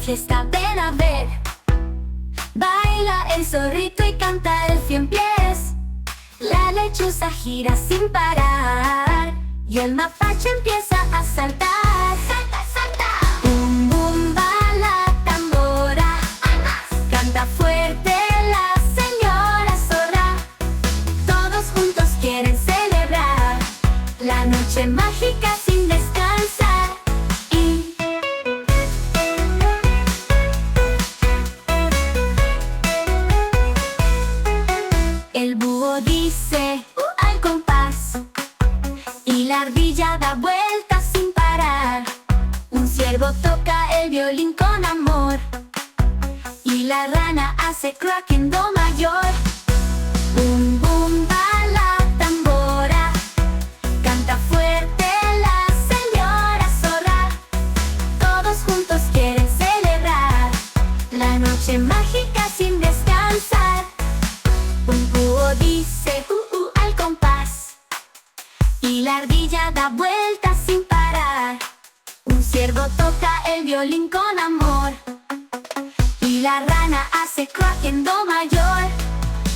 fiesta, ven a ver. Baila el zorrito y canta el cien pies. La lechuza gira sin parar y el mapache empieza a saltar. ¡Salta, salta! Bum, bum, va la tambora. Canta fuerte la señora zorra. Todos juntos quieren celebrar la noche mágica sin descansar. El búho dice al compás y la ardilla da vueltas sin parar. Un ciervo toca el violín con amor y la rana hace crack en do mayor. Bum, bum, va la tambora. Canta fuerte la señora zorra. Todos juntos quieren celebrar la noche mágica sin descansar. Un búho dice al compás y la ardilla da vueltas sin parar. Un ciervo toca el violín con amor y la rana hace crack en do mayor.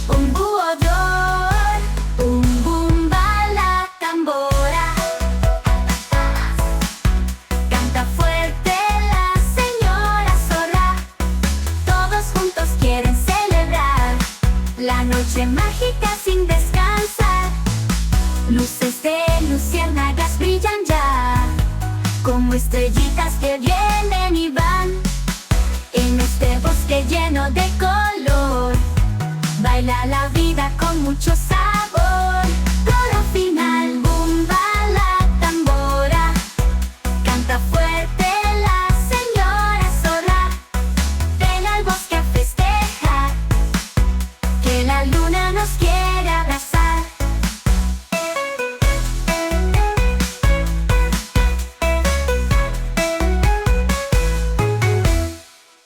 Un búho bum, va la tambora. Canta fuerte la señora zorra. Todos juntos quieren celebrar la noche mágica sin descansar. Luces de luciérnagas brillan ya como estrellitas que vienen.